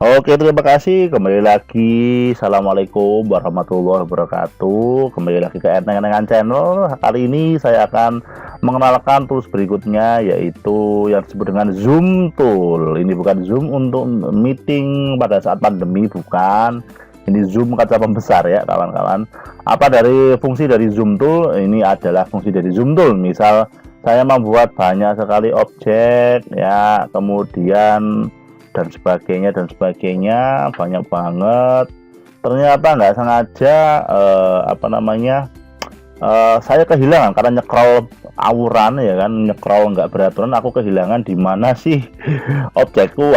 Oke, terima kasih. Kembali lagi. Assalamualaikum warahmatullahi wabarakatuh. Kembali lagi ke Enteng-Entengan Channel. Kali ini saya akan mengenalkan tools berikutnya, yaitu yang disebut dengan Zoom Tool. Ini bukan Zoom untuk meeting pada saat pandemi, bukan. Ini Zoom kaca pembesar ya, kawan-kawan. Apa dari fungsi dari Zoom Tool? Ini adalah fungsi dari Zoom Tool. Misal saya membuat banyak sekali objek ya, kemudian dan sebagainya banyak banget, ternyata nggak sengaja saya kehilangan karena nyekrol awuran ya kan, nyekrol nggak beraturan, aku kehilangan di mana sih objekku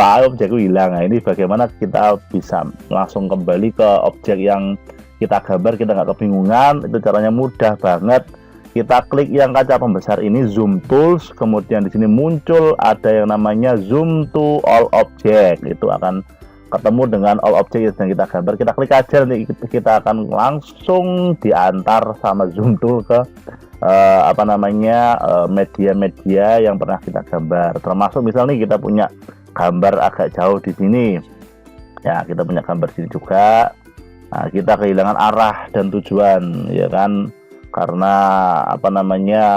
hilang. Nah, ini bagaimana kita bisa langsung kembali ke objek yang kita gambar, kita nggak kebingungan. Itu caranya mudah banget. Kita klik yang kaca pembesar ini, Zoom Tools, kemudian di sini muncul ada yang namanya Zoom to All Object. Itu akan ketemu dengan all object yang sedang kita gambar. Kita klik aja, nanti kita akan langsung diantar sama Zoom Tool ke media-media yang pernah kita gambar. Termasuk misalnya kita punya gambar agak jauh di sini. Ya, kita punya gambar sini juga. Nah, kita kehilangan arah dan tujuan, ya kan? Karena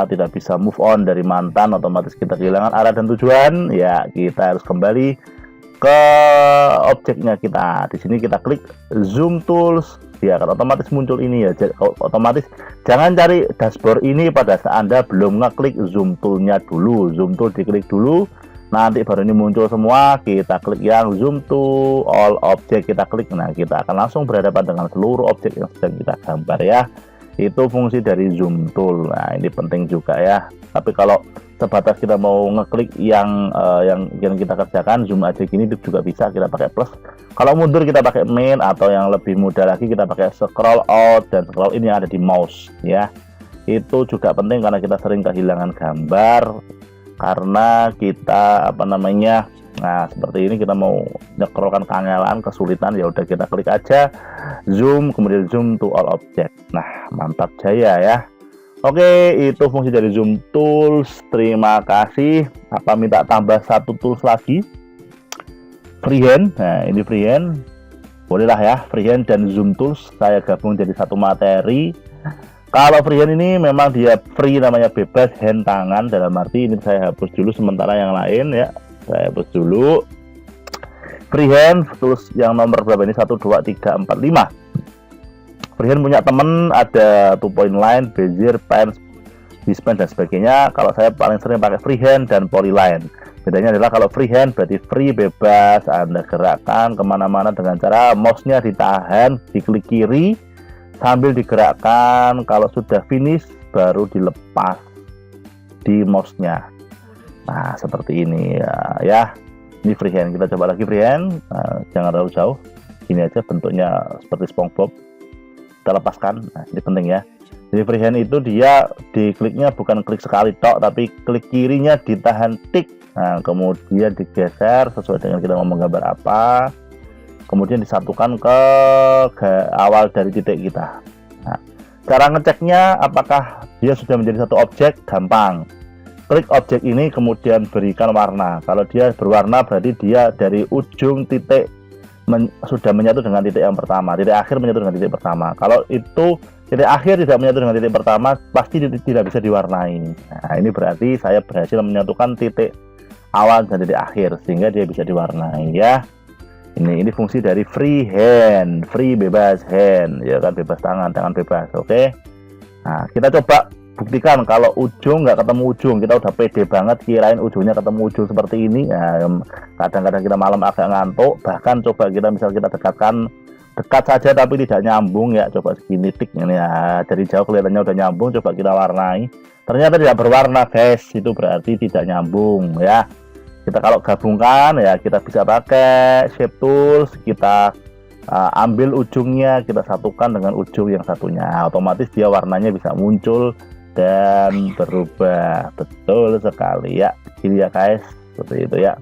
tidak bisa move on dari mantan, otomatis kita kehilangan arah dan tujuan. Ya, kita harus kembali ke objeknya kita. Di sini kita klik Zoom Tools, ya kan otomatis muncul ini ya. Otomatis jangan cari dashboard ini pada saat Anda belum ngeklik Zoom Tool-nya dulu. Zoom Tool diklik dulu, nanti baru ini muncul semua. Kita klik yang Zoom to All Object, kita klik. Nah, kita akan langsung berhadapan dengan seluruh objek yang sedang kita gambar ya. Itu fungsi dari Zoom Tool. Nah, ini penting juga ya. Tapi kalau sebatas kita mau ngeklik yang kita kerjakan, zoom aja gini itu juga bisa, kita pakai plus. Kalau mundur kita pakai main, atau yang lebih mudah lagi kita pakai scroll out dan scroll in yang ada di mouse ya. Itu juga penting karena kita sering kehilangan gambar karena kita nah seperti ini, kita mau nyekrolkan kangelan, kesulitan, ya udah kita klik aja zoom, kemudian zoom to all object. Nah, mantap jaya ya. Oke, itu fungsi dari Zoom Tools. Terima kasih. Apa minta tambah satu tools lagi? Freehand. Nah, ini freehand. Bolehlah ya, freehand dan Zoom Tools saya gabung jadi satu materi. Kalau freehand ini memang dia free, namanya bebas, hand tangan, dalam arti ini saya hapus dulu sementara yang lain ya. Saya hapus dulu. Freehand tools yang nomor berapa ini? 1, 2, 3, 4, 5. Freehand punya temen, ada 2 point line, bezier, pen, dispen dan sebagainya. Kalau saya paling sering pakai freehand dan polyline. Bedanya adalah kalau freehand berarti free, bebas, Anda gerakkan kemana-mana dengan cara mouse-nya ditahan, diklik kiri sambil digerakkan. Kalau sudah finish baru dilepas di mouse-nya. Nah, seperti ini ya. Ini freehand. Kita coba lagi freehand. Nah, jangan terlalu jauh. Ini aja bentuknya seperti SpongeBob. Kita lepaskan. Nah, ini penting ya. Jadi freehand itu dia dikliknya bukan klik sekali tok, tapi klik kirinya ditahan tik. Nah, kemudian digeser sesuai dengan kita mau menggambar apa. Kemudian disatukan ke awal dari titik kita. Nah, cara ngeceknya apakah dia sudah menjadi satu objek, gampang. Klik objek ini kemudian berikan warna. Kalau dia berwarna berarti dia dari ujung titik sudah menyatu dengan titik yang pertama, titik akhir menyatu dengan titik pertama. Kalau itu titik akhir tidak menyatu dengan titik pertama, pasti tidak bisa diwarnai. Nah, ini berarti saya berhasil menyatukan titik awal dan titik akhir sehingga dia bisa diwarnai ya. Ini fungsi dari free hand, free bebas hand, ya kan, bebas tangan bebas. Oke. Nah, kita coba buktikan kalau ujung nggak ketemu ujung, kita udah pede banget kirain ujungnya ketemu ujung seperti ini. Nah, kadang-kadang kita malam agak ngantuk, bahkan coba kita dekatkan dekat saja tapi tidak nyambung ya. Coba segini tik ini ya, dari jauh kelihatannya udah nyambung. Coba kita warnai, ternyata tidak berwarna guys. Itu berarti tidak nyambung ya. Kita kalau gabungkan ya, kita bisa pakai shape tools, kita ambil ujungnya, kita satukan dengan ujung yang satunya, otomatis dia warnanya bisa muncul dan berubah. Betul sekali ya. Ini ya guys, seperti itu ya.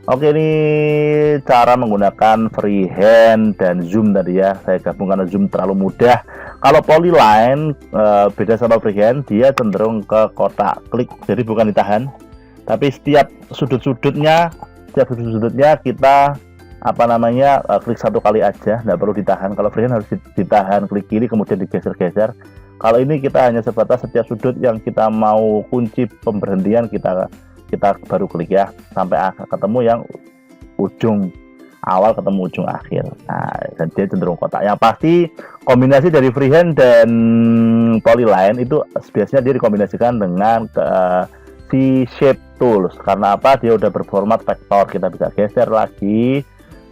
Oke, ini cara menggunakan freehand dan zoom tadi ya. Saya gabungkan karena zoom terlalu mudah. Kalau polyline beda sama freehand, dia cenderung ke kotak klik, jadi bukan ditahan, tapi setiap sudut-sudutnya kita apa namanya, klik satu kali aja, nggak perlu ditahan. Kalau freehand harus ditahan, klik kiri kemudian digeser-geser. Kalau ini kita hanya sebatas setiap sudut yang kita mau kunci pemberhentian, kita baru klik ya, sampai ketemu yang ujung awal ketemu ujung akhir. Nah, dan dia cenderung kotak. Yang pasti kombinasi dari freehand dan polyline itu biasanya dia dikombinasikan dengan V-shape tools. Karena apa? Dia udah berformat vektor, kita bisa geser lagi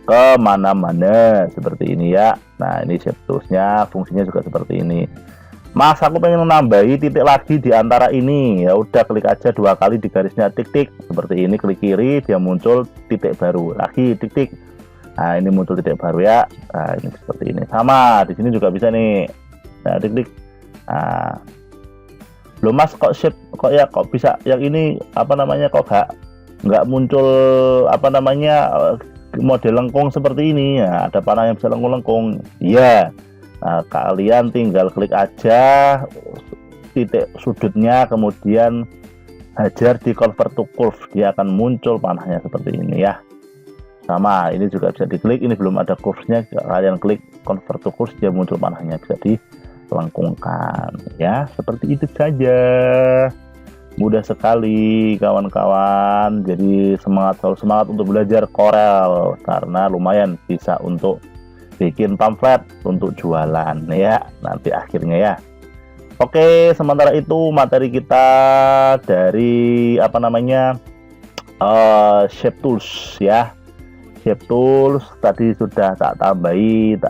ke mana-mana seperti ini ya. Nah, ini shape toolsnya, fungsinya juga seperti ini. Mas, aku pengen menambahi titik lagi di antara ini. Ya udah, klik aja 2 kali di garisnya tik-tik seperti ini, klik kiri, dia muncul titik baru lagi, tik-tik. Nah, ini muncul titik baru ya. Nah, ini seperti ini. Sama di sini juga bisa nih. Nah, tik-tik. Nah, loh Mas, kok shape kok bisa yang ini apa namanya, kok nggak muncul apa namanya model lengkung seperti ini ya, ada panah yang bisa lengkung-lengkung. Iya. Nah, kalian tinggal klik aja titik sudutnya, kemudian hajar di convert to curve, dia akan muncul panahnya seperti ini ya. Sama ini juga bisa diklik, ini belum ada curve-nya, kalian klik convert to curve, dia muncul panahnya, bisa dilengkungkan ya. Seperti itu saja, mudah sekali kawan-kawan. Jadi selalu semangat untuk belajar Corel, karena lumayan bisa untuk bikin pamflet untuk jualan ya nanti akhirnya ya. Oke, sementara itu materi kita dari apa namanya shape tools ya. Shape tools tadi sudah tak tambahi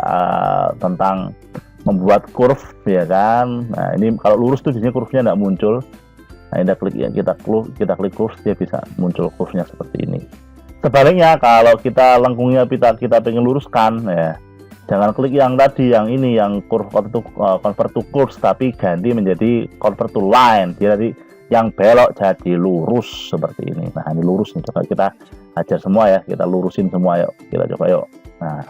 tentang membuat curve ya kan. Nah, ini kalau lurus tuh biasanya curve-nya nggak muncul. Nah, kita klik ya, kita klik curve, dia bisa muncul curve-nya seperti ini. Sebaliknya kalau kita lengkungnya kita pengen luruskan ya, jangan klik yang tadi, yang ini, yang curve convert to curves, tapi ganti menjadi convert to line. Dia tadi yang belok jadi lurus seperti ini. Nah, ini lurus nih, coba kita ajar semua ya, kita lurusin semua yuk, kita coba yuk. Nah,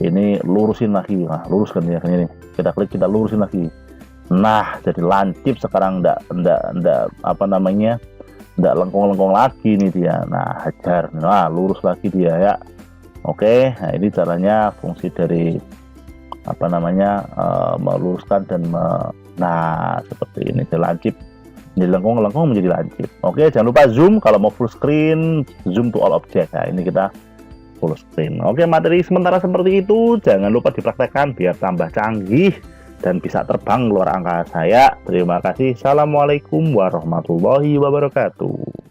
ini lurusin lagi, nah luruskan ya ini, kita klik, kita lurusin lagi. Nah, jadi lancip sekarang, enggak apa namanya, enggak lengkung-lengkung lagi nih dia. Nah, hajar, nah lurus lagi dia ya. Oke, nah ini caranya, fungsi dari apa namanya meluruskan dan nah seperti ini, jadi lancip, jadi lengkung menjadi lancip. Oke, jangan lupa zoom kalau mau full screen, zoom to all object. Nah, ini kita full screen. Oke, materi sementara seperti itu, jangan lupa dipraktekkan biar tambah canggih dan bisa terbang luar angkasa saya. Terima kasih. Assalamualaikum warahmatullahi wabarakatuh.